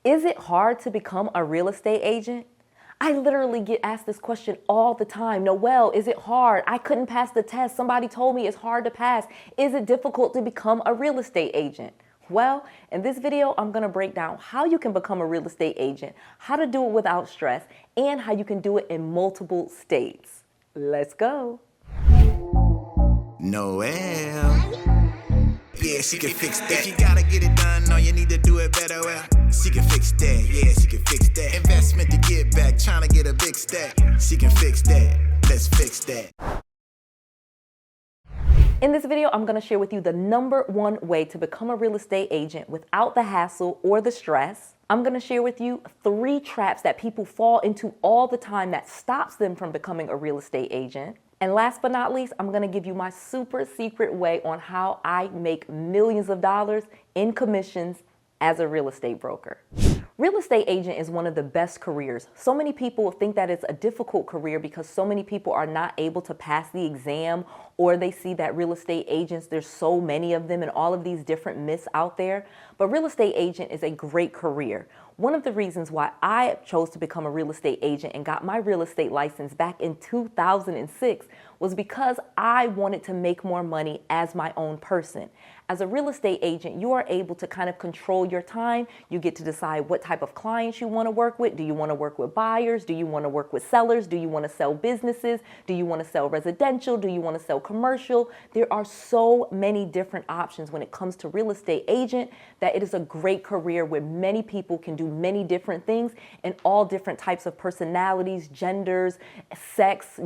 Is it hard to become a real estate agent? I literally get asked this question all the time. Noelle, is it hard? I couldn't pass the test. Somebody told me it's hard to pass. Is it difficult to become a real estate agent? Well, in this video, I'm going to break down how you can become a real estate agent, how to do it without stress, and how you can do it in multiple states. Let's go. Noelle. Yeah, she can fix that. If you gotta get it done, no, you need to do it better. Well, she can fix that. Yeah, she can fix that. Investment to get back, trying to get a big stack. She can fix that. Let's fix that. In this video, I'm going to share with you the #1 way to become a real estate agent without the hassle or the stress. I'm going to share with you 3 traps that people fall into all the time that stops them from becoming a real estate agent. And last but not least, I'm going to give you my super secret way on how I make millions of dollars in commissions as a real estate broker. Real estate agent is one of the best careers. So many people think that it's a difficult career because so many people are not able to pass the exam, or they see that real estate agents, there's so many of them and all of these different myths out there. But real estate agent is a great career. One of the reasons why I chose to become a real estate agent and got my real estate license back in 2006 was because I wanted to make more money as my own person. As a real estate agent, you are able to kind of control your time. You get to decide what type of clients you want to work with. Do you want to work with buyers? Do you want to work with sellers? Do you want to sell businesses? Do you want to sell residential? Do you want to sell commercial? There are so many different options when it comes to real estate agent that it is a great career where many people can do many different things and all different types of personalities, genders, sex,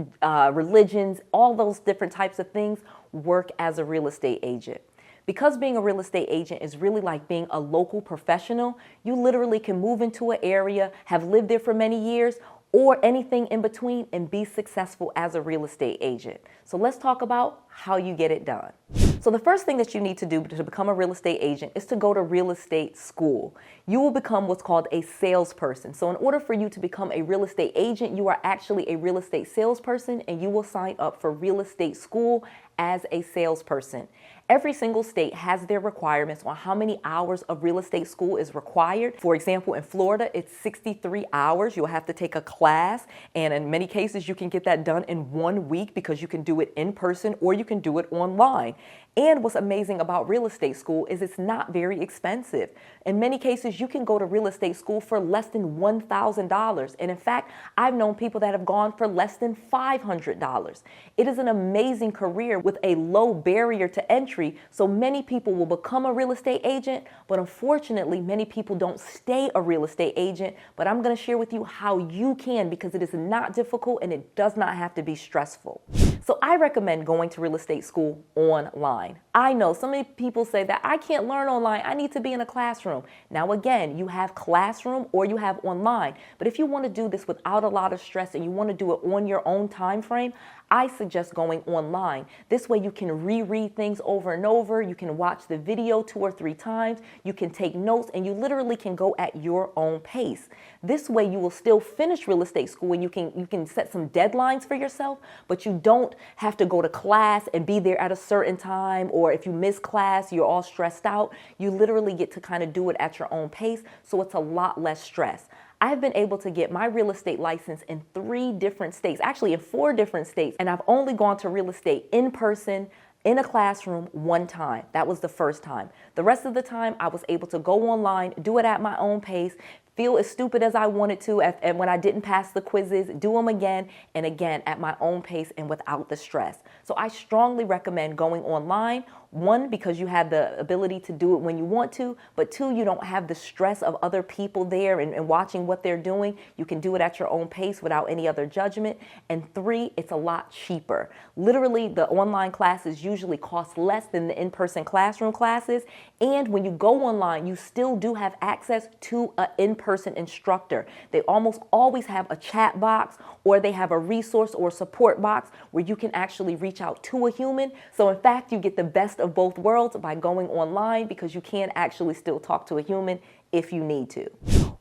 religions, all those different types of things work as a real estate agent. Because being a real estate agent is really like being a local professional, you literally can move into an area, have lived there for many years, or anything in between and be successful as a real estate agent. So let's talk about how you get it done. So the first thing that you need to do to become a real estate agent is to go to real estate school. You will become what's called a salesperson. So in order for you to become a real estate agent, you are actually a real estate salesperson, and you will sign up for real estate school as a salesperson. Every single state has their requirements on how many hours of real estate school is required. For example, in Florida, it's 63 hours. You'll have to take a class, and in many cases, you can get that done in 1 week because you can do it in person or you can do it online. And what's amazing about real estate school is it's not very expensive. In many cases, you can go to real estate school for less than $1,000. And in fact, I've known people that have gone for less than $500. It is an amazing career with a low barrier to entry. So many people will become a real estate agent, but unfortunately, many people don't stay a real estate agent. But I'm going to share with you how you can, because it is not difficult and it does not have to be stressful. So I recommend going to real estate school online. I know so many people say that I can't learn online. I need to be in a classroom. Now, again, you have classroom or you have online. But if you want to do this without a lot of stress and you want to do it on your own time frame, I suggest going online. This way you can reread things over and over. You can watch the video 2 or 3 times. You can take notes, and you literally can go at your own pace. This way you will still finish real estate school, and you can set some deadlines for yourself, but you don't have to go to class and be there at a certain time, or if you miss class, you're all stressed out. You literally get to kind of do it at your own pace, so it's a lot less stress. I've been able to get my real estate license in 3 different states, actually in 4 different states, and I've only gone to real estate in person, in a classroom 1 time. That was the first time. The rest of the time, I was able to go online, do it at my own pace, feel as stupid as I wanted to, and when I didn't pass the quizzes, do them again and again at my own pace and without the stress. So I strongly recommend going online. 1, because you have the ability to do it when you want to, but 2, you don't have the stress of other people there and watching what they're doing. You can do it at your own pace without any other judgment. And 3, it's a lot cheaper. Literally, the online classes usually cost less than the in-person classroom classes. And when you go online, you still do have access to an in-person instructor. They almost always have a chat box, or they have a resource or support box where you can actually reach out to a human. So in fact, you get the best of both worlds by going online, because you can actually still talk to a human if you need to.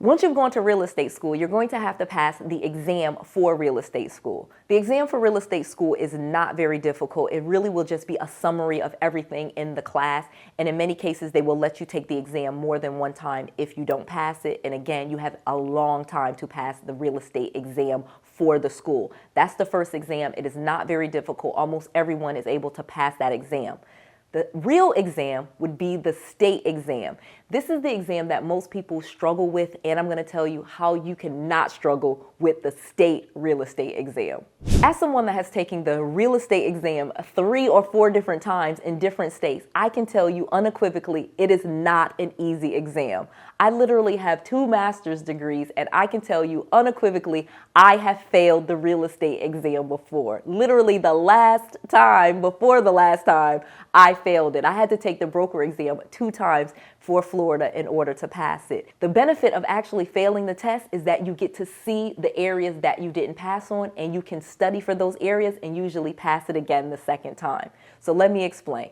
Once you've gone to real estate school, you're going to have to pass the exam for real estate school. The exam for real estate school is not very difficult. It really will just be a summary of everything in the class. And in many cases, they will let you take the exam more than one time if you don't pass it. And again, you have a long time to pass the real estate exam for the school. That's the first exam. It is not very difficult. Almost everyone is able to pass that exam. The real exam would be the state exam. This is the exam that most people struggle with, and I'm going to tell you how you cannot struggle with the state real estate exam. As someone that has taken the real estate exam 3 or 4 different times in different states, I can tell you unequivocally it is not an easy exam. I literally have 2 master's degrees, and I can tell you unequivocally I have failed the real estate exam before. Literally the last time, before the last time, I failed it. I had to take the broker exam 2 times for Florida in order to pass it. The benefit of actually failing the test is that you get to see the areas that you didn't pass on, and you can study for those areas and usually pass it again the second time. So let me explain.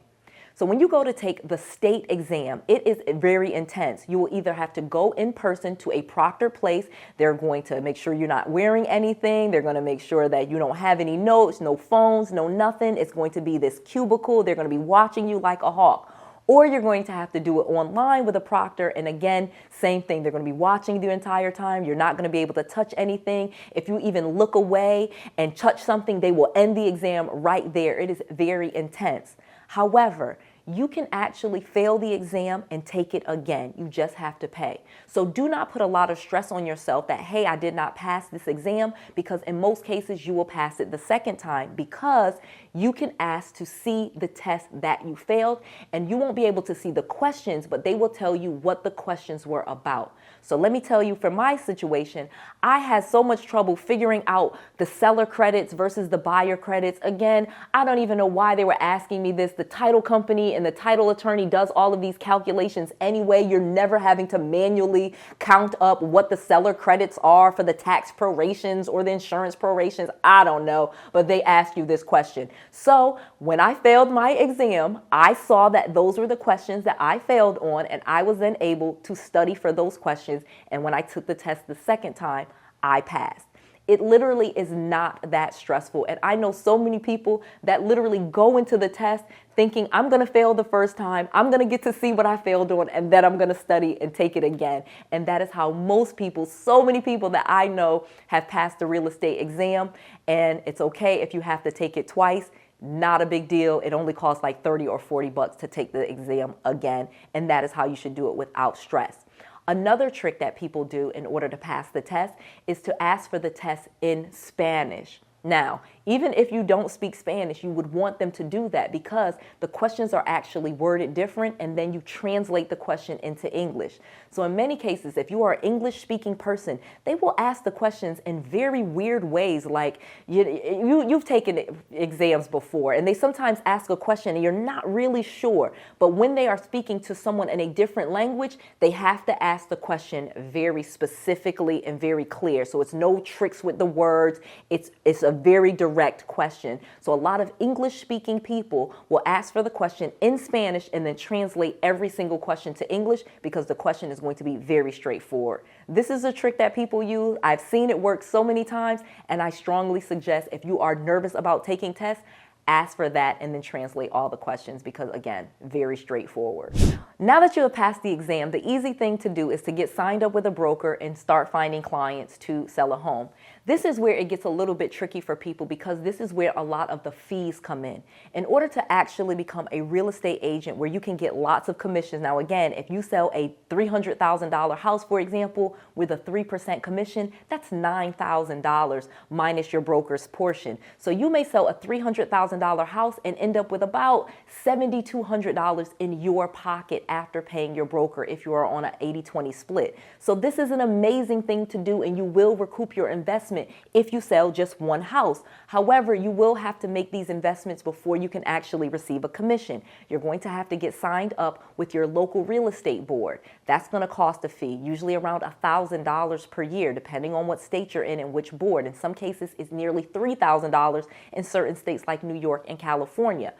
So when you go to take the state exam, it is very intense. You will either have to go in person to a proctor place. They're going to make sure you're not wearing anything. They're going to make sure that you don't have any notes, no phones, no nothing. It's going to be this cubicle. They're going to be watching you like a hawk. Or you're going to have to do it online with a proctor. And again, same thing. They're going to be watching the entire time. You're not going to be able to touch anything. If you even look away and touch something, they will end the exam right there. It is very intense. However, you can actually fail the exam and take it again. You just have to pay. So do not put a lot of stress on yourself that, hey, I did not pass this exam, because in most cases you will pass it the second time, because you can ask to see the test that you failed, and you won't be able to see the questions, but they will tell you what the questions were about. So let me tell you, for my situation, I had so much trouble figuring out the seller credits versus the buyer credits. Again, I don't even know why they were asking me this. The title company and the title attorney does all of these calculations anyway. You're never having to manually count up what the seller credits are for the tax prorations or the insurance prorations. I don't know, but they ask you this question. So when I failed my exam, I saw that those were the questions that I failed on, and I was then able to study for those questions. And when I took the test the second time, I passed. It literally is not that stressful. And I know so many people that literally go into the test thinking, I'm going to fail the first time, I'm going to get to see what I failed on, and then I'm going to study and take it again. And that is how most people, so many people that I know, have passed the real estate exam. And it's okay if you have to take it twice. Not a big deal. It only costs like $30 or $40 to take the exam again. And that is how you should do it without stress. Another trick that people do in order to pass the test is to ask for the test in Spanish. Now, even if you don't speak Spanish, you would want them to do that, because the questions are actually worded different, and then you translate the question into English. So in many cases, if you are an English-speaking person, they will ask the questions in very weird ways, like you've taken exams before, and they sometimes ask a question and you're not really sure. But when they are speaking to someone in a different language, they have to ask the question very specifically and very clear. So it's no tricks with the words. It's a very direct question. So a lot of English-speaking people will ask for the question in Spanish and then translate every single question to English, because the question is going to be very straightforward. This is a trick that people use. I've seen it work so many times, and I strongly suggest, if you are nervous about taking tests, ask for that and then translate all the questions, because again, very straightforward. Now that you have passed the exam, the easy thing to do is to get signed up with a broker and start finding clients to sell a home. This is where it gets a little bit tricky for people, because this is where a lot of the fees come in. In order to actually become a real estate agent where you can get lots of commissions. Now again, if you sell a $300,000 house, for example, with a 3% commission, that's $9,000 minus your broker's portion. So you may sell a $300,000 house and end up with about $7,200 in your pocket after paying your broker if you are on an 80-20 split. So this is an amazing thing to do, and you will recoup your investment if you sell just one house. However, you will have to make these investments before you can actually receive a commission. You're going to have to get signed up with your local real estate board. That's going to cost a fee, usually around $1,000 per year, depending on what state you're in and which board. In some cases, it's nearly $3,000 in certain states like New York and California.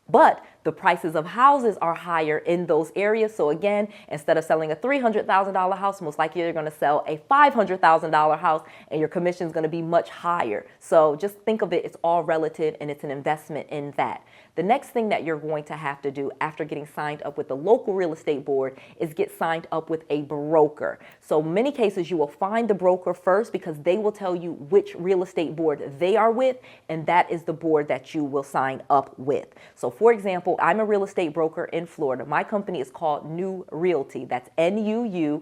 But the prices of houses are higher in those areas. So again, instead of selling a $300,000 house, most likely you're going to sell a $500,000 house and your commission is going to be much higher. So just think of it, it's all relative and it's an investment in that. The next thing that you're going to have to do after getting signed up with the local real estate board is get signed up with a broker. So many cases you will find the broker first because they will tell you which real estate board they are with, and that is the board that you will sign up with. So for example, I'm a real estate broker in Florida. My company is called New Realty. That's NUUREALTY,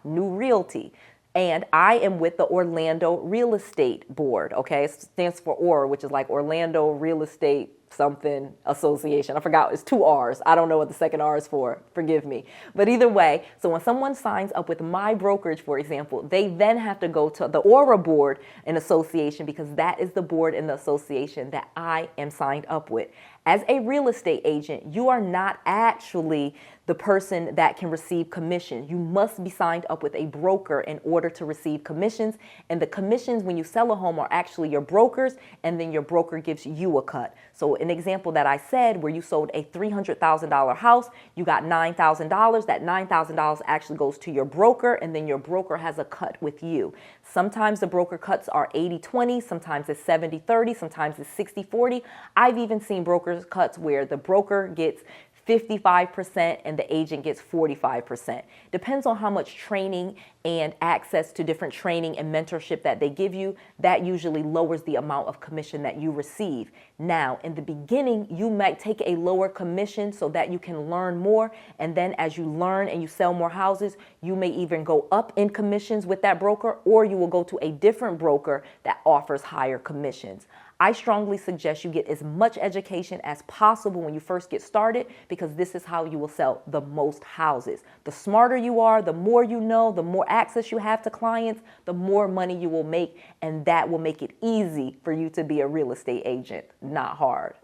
New Realty. And I am with the Orlando Real Estate Board, okay? It stands for OR, which is like Orlando Real Estate something association. I forgot, it's 2 R's. I don't know what the second R is for. Forgive me. But either way, so when someone signs up with my brokerage, for example, they then have to go to the ORA board and association because that is the board in the association that I am signed up with. As a real estate agent, you are not actually the person that can receive commission. You must be signed up with a broker in order to receive commissions. And the commissions when you sell a home are actually your brokers, and then your broker gives you a cut. So an example that I said where you sold a $300,000 house, you got $9,000. That $9,000 actually goes to your broker, and then your broker has a cut with you. Sometimes the broker cuts are 80-20, sometimes it's 70-30, sometimes it's 60-40. I've even seen broker cuts where the broker gets 55% and the agent gets 45%. Depends on how much training and access to different training and mentorship that they give you. That usually lowers the amount of commission that you receive. Now, in the beginning, you might take a lower commission so that you can learn more. And then as you learn and you sell more houses, you may even go up in commissions with that broker, or you will go to a different broker that offers higher commissions. I strongly suggest you get as much education as possible when you first get started, because this is how you will sell the most houses. The smarter you are, the more you know, the more access you have to clients, the more money you will make, and that will make it easy for you to be a real estate agent, not hard.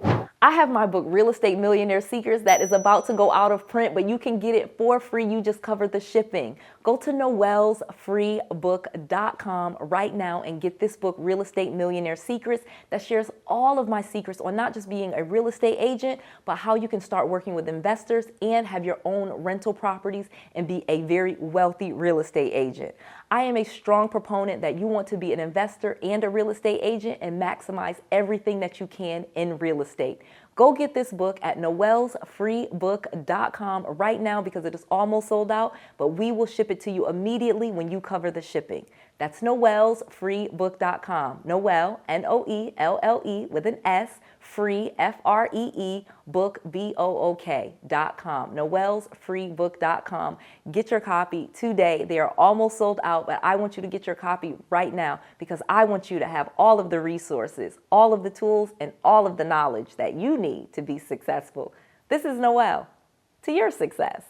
I have my book, Real Estate Millionaire Secrets, that is about to go out of print, but you can get it for free. You just covered the shipping. Go to 𝗏𝗡𝗡𝗋𝗡𝗏𝗏.com right now and get this book, Real Estate Millionaire Secrets, that shares all of my secrets on not just being a real estate agent, but how you can start working with investors and have your own rental properties and be a very wealthy real estate agent. I am a strong proponent that you want to be an investor and a real estate agent and maximize everything that you can in real estate. Go get this book at 𝗏𝗡𝗡𝗋𝗡𝗏𝗏book.com right now because it is almost sold out, but we will ship it to you immediately when you cover the shipping. That's 𝗏𝗏𝗡𝗡𝗋𝗡𝗏book.com. Noelle, N-O-E-L-L-E with an S, free, F-R-E-E, book, B-O-O-K.com. 𝗏𝗏𝗡𝗡𝗋𝗡𝗏book.com. Get your copy today. They are almost sold out, but I want you to get your copy right now because I want you to have all of the resources, all of the tools, and all of the knowledge that you need to be successful. This is Noelle. To your success.